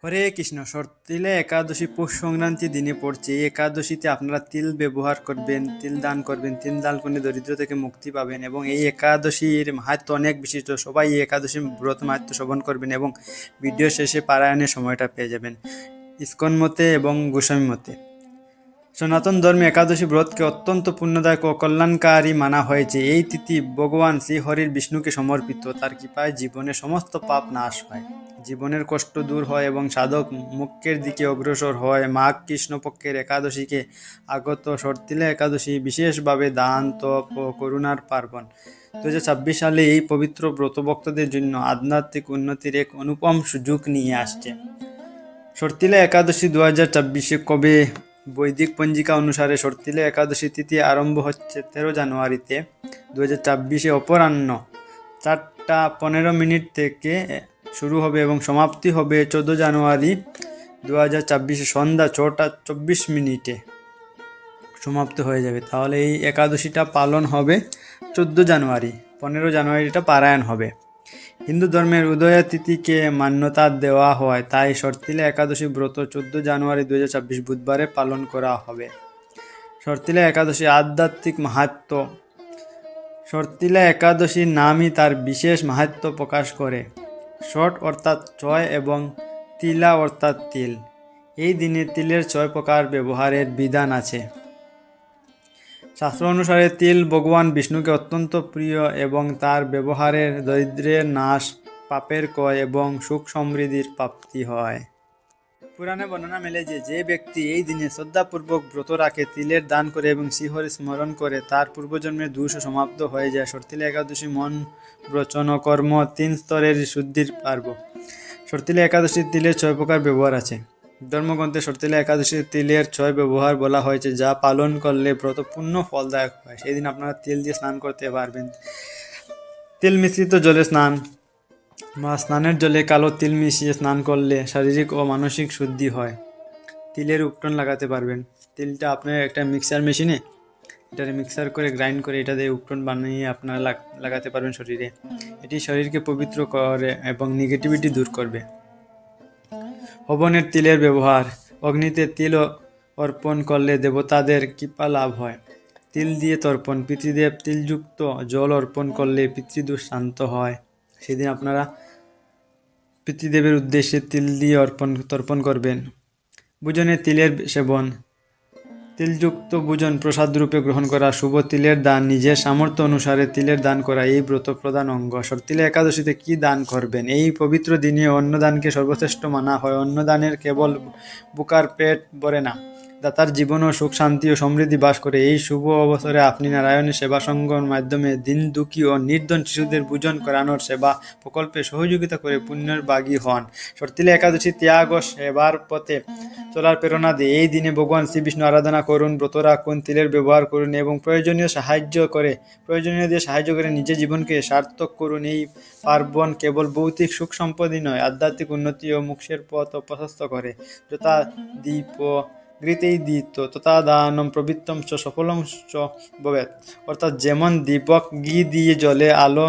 হরে কৃষ্ণ। শর্তিলে একাদশী পৌষ সংক্রান্তি দিনে পড়ছে। এই একাদশীতে আপনারা তিল ব্যবহার করবেন, তিল দান করবেন। তিল দান করলে দরিদ্র থেকে মুক্তি পাবেন এবং এই একাদশীর মাহাত্ম্য অনেক বিশিষ্ট। সবাই এই একাদশী ব্রত মাহাত্ম্য শ্রবণ করবেন এবং ভিডিও শেষে পারায়ণের সময়টা পেয়ে যাবেন ইসকন মতে এবং গোস্বামী মতে। সনাতন ধর্মে একাদশী ব্রতকে অত্যন্ত পুণ্যদায়ক ও কল্যাণকারী মানা হয়েছে। এই তিথি ভগবান শ্রীহরির বিষ্ণুকে সমর্পিত। তার কৃপায় জীবনের সমস্ত পাপ নাশ হয়, জীবনের কষ্ট দূর হয় এবং সাধক মুখ্যের দিকে অগ্রসর হয়। মাঘ কৃষ্ণপক্ষের একাদশীকে আগত শর্তিলা একাদশী বিশেষভাবে দান, তপ ও করুণার পার্বণ। 2026 সালে এই পবিত্র ব্রত ভক্তদের জন্য আধ্যাত্মিক উন্নতির এক অনুপম সুযোগ নিয়ে আসছে। শর্তিলা একাদশী 2024 কবে? বৈদিক পঞ্জিকা অনুসারে শর্তিলা একাদশী তিথি আরম্ভ হচ্ছে 13 জানুয়ারিতে 2024 অপরাহ্ন 4:15 থেকে শুরু হবে এবং সমাপ্তি হবে 14 জানুয়ারি 2024 সন্ধ্যা 6:24 সমাপ্ত হয়ে যাবে। তাহলে এই একাদশীটা পালন হবে 14 জানুয়ারি, 15 জানুয়ারিটা পারায়ণ হবে। হিন্দু ধর্মের উদয়া তিথিকে মান্যতা দেওয়া হয়, তাই শর্তিলা একাদশী ব্রত 14 জানুয়ারি 2024 বুধবারে পালন করা হবে। শর্তিলা একাদশী আধ্যাত্মিক মাহাত্ম্য। শর্তিলা একাদশীর নামই তার বিশেষ মাহাত্ম্য প্রকাশ করে। শট অর্থাৎ 6 এবং তিলা অর্থাৎ তিল। এই দিনে তিলের 6 প্রকার ব্যবহারের বিধান আছে। শাস্ত্র অনুসারে তিল ভগবান বিষ্ণুকে অত্যন্ত প্রিয় এবং তার ব্যবহারের দরিদ্রের নাশ, পাপের ক্ষয় এবং সুখ সমৃদ্ধির প্রাপ্তি হয়। পুরাণে বর্ণনা মেলে যে যে ব্যক্তি এই দিনে শ্রদ্ধাপূর্বক ব্রত রাখে, তিলের দান করে এবং শ্রীহরি স্মরণ করে, তার পূর্বজন্মের দোষও সমাপ্ত হয়ে যায়। শর্তিলা একাদশী মন, বচন ও কর্ম 3 স্তরের শুদ্ধির পার্ব। শর্তিলা একাদশীর তিলের 6 প্রকার ব্যবহার আছে। ধর্মগ্রন্থে শর্তিলা একাদশীর তিলের 6 ব্যবহার বলা হয়েছে, যা পালন করলে ব্রত পূর্ণ ফলদায়ক হয়। সেই দিন আপনারা তিল দিয়ে স্নান করতে পারবেন। তিল মিশ্রিত জলে স্নান বা স্নানের জলে কালো তিল মিশিয়ে স্নান করলে শারীরিক ও মানসিক শুদ্ধি হয়। তিলের উপটন লাগাতে পারবেন। তিলটা আপনার একটা মিক্সার মেশিনে এটাকে মিক্সার করে গ্রাইন্ড করে এটা দিয়ে উপটন বানিয়ে আপনারা লাগাতে পারবেন শরীরে। এটি শরীরকে পবিত্র করে এবং নেগেটিভিটি দূর করবে। হবনের তিলের ব্যবহার। অগ্নিতে তিল অর্পণ করলে দেবতাদের কৃপা লাভ হয়। তিল দিয়ে তর্পণ। পিতৃদেব তিলযুক্ত জল অর্পণ করলে পিতৃদোষ শান্ত হয়। সেদিন আপনারা পিতৃদেবের উদ্দেশ্যে তিল দিয়ে তর্পণ করবেন। ভোজনে তিলের সেবন। তিলযুক্ত ভোজন প্রসাদ রূপে গ্রহণ করা শুভ। তিলের দান। নিজের সামর্থ্য অনুসারে তিলের দান করা এই ব্রত প্রধান অঙ্গ। শর্তিলা একাদশীতে কি দান করবেন? এই পবিত্র দিনে অন্নদানকে সর্বশ্রেষ্ঠ মানা হয়। অন্নদানের কেবল বুকার পেট ভরে না, দাতার জীবনও সুখ, শান্তি ও সমৃদ্ধি বাস করে। এই শুভ অবসরে আপনি নারায়ণের সেবা সঙ্গের মাধ্যমে দিন দুঃখী ও নির্ধন শিশুদের ভোজন করানোর সেবা প্রকল্পে সহযোগিতা করে পুণ্যের ভাগী হন। শর্তিলা একাদশী ত্যাগ ও সেবার পথে চলার প্রেরণা দেয়। এই দিনে ভগবান শ্রীবিষ্ণু আরাধনা করুন, ব্রত রাখুন, তিলের ব্যবহার করুন এবং প্রয়োজনীয় দিয়ে সাহায্য করে নিজের জীবনকে সার্থক করুন। এই পার্বণ কেবল ভৌতিক সুখ সম্পদই নয়, আধ্যাত্মিক উন্নতি ও মোক্ষের পথ প্রশস্ত করে। যথা দীপ গৃতেই দীপ্ত তথা দানম প্রবৃত্তম চ সফলম চ ভবেৎ। অর্থাৎ যেমন দীপক ঘি দিয়ে জলে আলো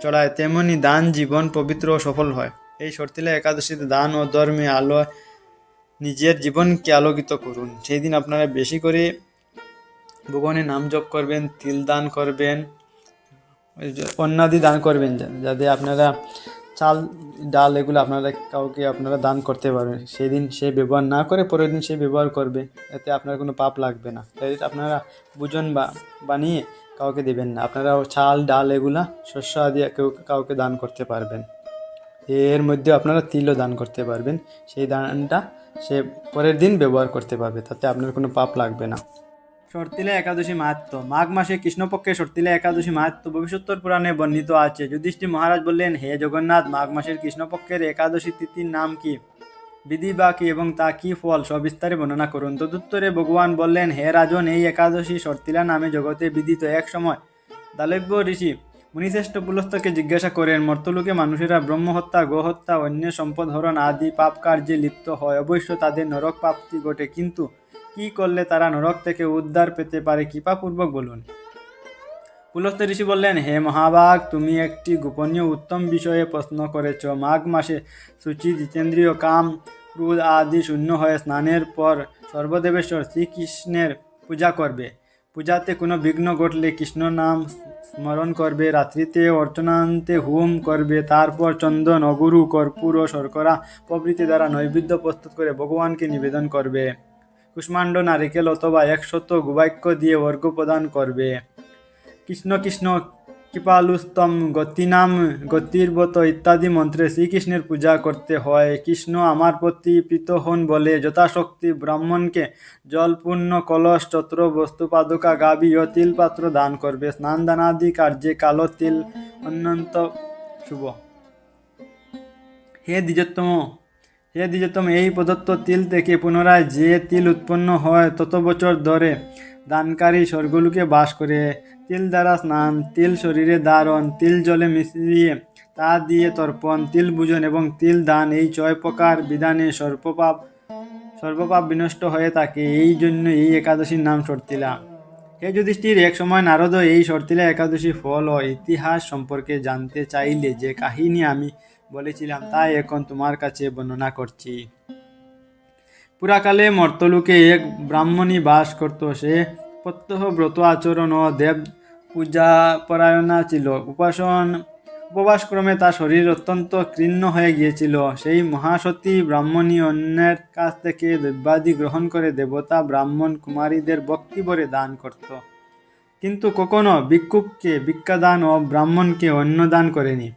চড়ায়, তেমনি দান জীবন পবিত্র ও সফল হয়। এই শর্তিলা একাদশীতে দান ও ধর্মে আলো নিজের জীবনকে আলোকিত করুন। সেই দিন আপনারা বেশি করে ভগবানের নাম জপ করবেন, তিল দান করবেন, অন্নাদি দান করবেন, যাতে আপনারা চাল ডাল এগুলো আপনারা দান করতে পারবেন। সেদিন সে ব্যবহার না করে পরের দিন সে ব্যবহার করবে, এতে আপনার কোনো পাপ লাগবে না। তাই আপনারা ভোজন বানিয়ে কাউকে দেবেন না। আপনারা চাল ডাল এগুলা শস্য আদি কাউকে দান করতে পারবেন। এর মধ্যে আপনারা তিলও দান করতে পারবেন। সেই দানটা সে পরের দিন ব্যবহার করতে পারবে, তাতে আপনার কোনো পাপ লাগবে না। শর্তিলা একাদশী মাহাত্ম্য। মাঘ মাসে কৃষ্ণপক্ষে শর্তিলা একাদশী মাহাত্ম্য ভবিষ্যোত্তর পুরাণে বর্ণিত আছে। যুধিষ্ঠির মহারাজ বললেন, হে জগন্নাথ, মাঘ মাসের কৃষ্ণপক্ষের একাদশী তিথির নাম কি, বিধি বা কি এবং তা কি ফল, সবিস্তারে বর্ণনা করুন। তদুত্তরে ভগবান বললেন, হে রাজন, এই একাদশী শর্তিলা নামে জগতে বিদিত। এক সময় দালব্য ঋষি মুনিশ্রেষ্ঠ পুলস্তকে জিজ্ঞাসা করেন, মর্তলোকে মানুষেরা ব্রহ্মহত্যা, গোহত্যা, অন্য সম্পদ হরণ আদি পাপ কার্যে লিপ্ত হয়। অবশ্য তাদের নরক প্রাপ্তি ঘটে, কিন্তু কি করলে তারা নরক থেকে উদ্ধার পেতে পারে, কৃপাপূর্বক বলুন। পুলস্ত্য ঋষি বললেন, হে মহাভাগ, তুমি একটি গোপনীয় উত্তম বিষয়ে প্রশ্ন করেছ। মাঘ মাসে শুচি, জিতেন্দ্রীয়, কাম, ক্রোধ আদি শূন্য হয়ে স্নানের পর সর্বদেবেশ্বর শ্রীকৃষ্ণের পূজা করবে। পূজাতে কোনো বিঘ্ন ঘটলে কৃষ্ণ নাম স্মরণ করবে। রাত্রিতে অর্চনান্তে হোম করবে। তারপর চন্দন, অগুরু, কর্পূর ও শর্করা প্রভৃতি দ্বারা নৈবেদ্য প্রস্তুত করে ভগবানকে নিবেদন করবে। কুষ্মাণ্ড, নারিকেল অথবা 100 গুবাক্য দিয়ে অর্ঘ্য প্রদান করবে। কৃষ্ণ কৃষ্ণ কৃপালুস্তম গতিনাম গতির্বত ইত্যাদি মন্ত্রে শ্রীকৃষ্ণের পূজা করতে হয়। কৃষ্ণ আমার প্রতি প্রীত হন বলে যথাশক্তি ব্রাহ্মণকে জলপূর্ণ কলস, ছত্র, বস্তুপাদুকা, গাভী ও তিলপাত্র দান করবে। স্নান দানাদি কার্যে কালো তিল অত্যন্ত শুভ। হে দ্বিজোত্তম, এই প্রদত্ত তিল থেকে পুনরায় যে তিল উৎপন্ন হয় তত বছর ধরে দানকারী স্বর্গলোকে বাস করে। তিল দ্বারা স্নান, তিল শরীরে ধারণ, তিল জলে মিশিয়ে তা দিয়ে তর্পণ, তিল পূজন এবং তিল দান, এই 6 প্রকার বিধানে সর্বপাপ বিনষ্ট হয়ে থাকে। এই জন্য এই একাদশীর নাম সর্তিলা। হে যুধিষ্ঠির, এক সময় নারদ এই সর্তিলা একাদশী ফল ও ইতিহাস সম্পর্কে জানতে চাইলে যে কাহিনী আমি বলেছিলাম তা এখন তোমার কাছে বর্ণনা করছি। পুরাকালে মর্তলোকে এক ব্রাহ্মণী বাস করত। সে প্রত্যহ ব্রত আচরণ ও দেব পূজা পরায়ণা ছিল। উপবাসক্রমে তার শরীর অত্যন্ত কীর্ণ হয়ে গিয়েছিল। সেই মহাসতী ব্রাহ্মণী অন্যের কাছ থেকে দ্রব্যাদি গ্রহণ করে দেবতা, ব্রাহ্মণ, কুমারীদের ভক্তিভরে দান করত, কিন্তু কখনো ভিক্ষুককে ভিক্ষাদান ও ব্রাহ্মণকে অন্নদান করেনি।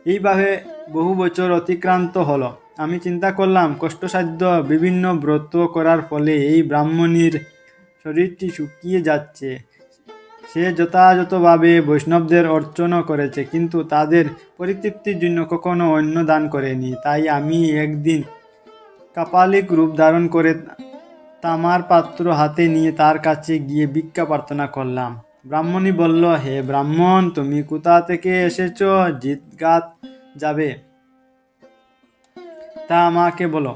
এইভাবে বহু বছর অতিক্রান্ত হলো। আমি চিন্তা করলাম, কষ্টসাধ্য বিভিন্ন ব্রত করার ফলে এই ব্রাহ্মণীর শরীরটি শুকিয়ে যাচ্ছে। সে যথাযথভাবে বৈষ্ণবদের অর্চনা করেছে, কিন্তু তাদের পরিতৃপ্তির জন্য কখনো অন্ন দান করেনি। তাই আমি একদিন কাপালিক রূপ ধারণ করে তামার পাত্র হাতে নিয়ে তার কাছে গিয়ে ভিক্ষা প্রার্থনা করলাম। ব্রাহ্মণী বলল, হে ব্রাহ্মণ, তুমি কোথা থেকে এসেছ? জিতগাত যাবে তা আমাকে বলো।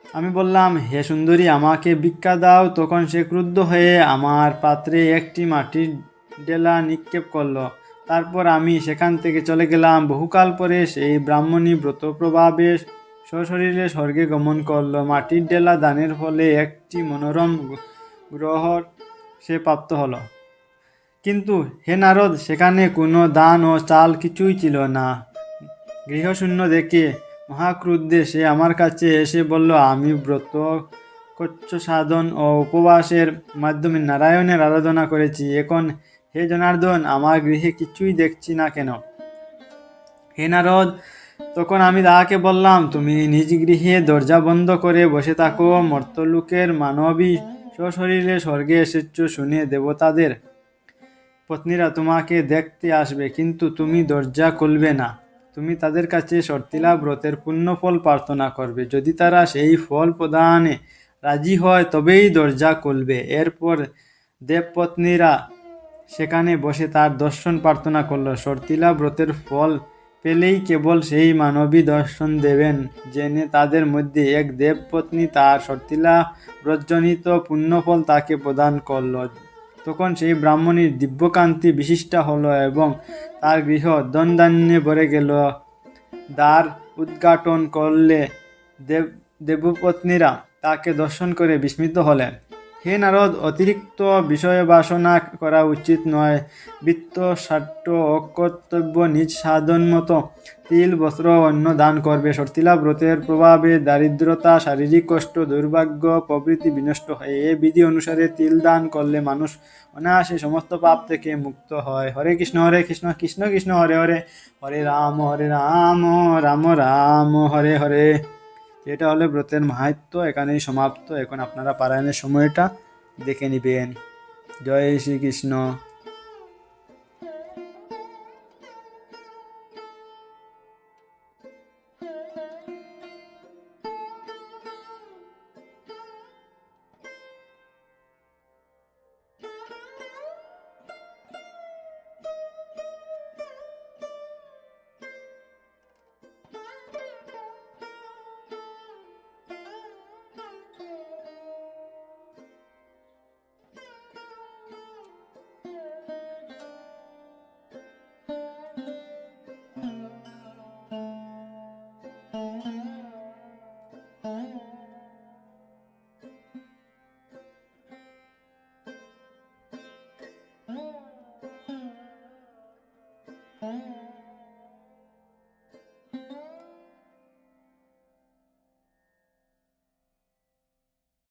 আমি বললাম, হে সুন্দরী, আমাকে ভিক্ষা দাও। তখন সে ক্রুদ্ধ হয়ে আমার পাত্রে একটি মাটির ডেলা নিক্ষেপ করল। তারপর আমি সেখান থেকে চলে গেলাম। বহুকাল পরে সেই ব্রাহ্মণী ব্রত প্রভাবে সশরীরে স্বর্গে গমন করল। মাটির ডেলা দানের ফলে একটি মনোরম গ্রহ সে প্রাপ্ত হলো। কিন্তু হে নারদ, সেখানে কোনো দান ও চাল কিছুই ছিল না। গৃহশূন্য দেখে মহাক্রুদ্ধে সে আমার কাছে এসে বলল, আমি ব্রত কচ্ছ সাধন ও উপবাসের মাধ্যমে নারায়ণের আরাধনা করেছি। এখন হে জনার্দন, আমার গৃহে কিছুই দেখছি না কেন? হে নারদ, তখন আমি তাহাকে বললাম, তুমি নিজ গৃহে দরজা বন্ধ করে বসে থাকো। মর্তলোকের মানবী সশরীরে স্বর্গে এসেছ শুনে দেবতাদের পত্নীরা তোমাকে দেখতে আসবে, কিন্তু তুমি দরজা খুলবে না। তুমি তাদের কাছে সর্তিলা ব্রতের পুণ্যফল প্রার্থনা করবে। যদি তারা সেই ফল প্রদানে রাজি হয় তবেই দরজা খুলবে। এরপর দেবপত্নীরা সেখানে বসে তার দর্শন প্রার্থনা করল। সর্তিলা ব্রতের ফল পেলেই কেবল সেই মানবী দর্শন দেবেন জেনে তাদের মধ্যে এক দেবপত্নী তার সর্তিলা ব্রতজনিত পুণ্যফল তাকে প্রদান করল। তখন সেই ব্রাহ্মণীর দিব্যকান্তি বিশিষ্টা হলো এবং তার গৃহ ধনধান্যে ভরে গেল। দ্বার উদ্ঘাটন করলে দেবপত্নীরা তাকে দর্শন করে বিস্মিত হলেন। হে নারদ, অতিরিক্ত বিষয় বাসনা করা উচিত নয়। বৃত্ত, স্বার্থ, অকর্তব্য নিজ সাধন মতো তিল, বস্ত্র, অন্ন দান করবে। সর্তিলা ব্রতের প্রভাবে দারিদ্রতা, শারীরিক কষ্ট, দুর্ভাগ্য প্রভৃতি বিনষ্ট হয়। এ বিধি অনুসারে তিল দান করলে মানুষ অনায়াসে সমস্ত পাপ থেকে মুক্ত হয়। হরে কৃষ্ণ কৃষ্ণ কৃষ্ণ হরে হরে, হরে রাম রাম রাম হরে হরে। এটা হলো ব্রতের মাহাত্ম্য। এখানেই সমাপ্ত। এখন আপনারা পারায়ণের সময়টা দেখে নেবেন। জয় শ্রীকৃষ্ণ।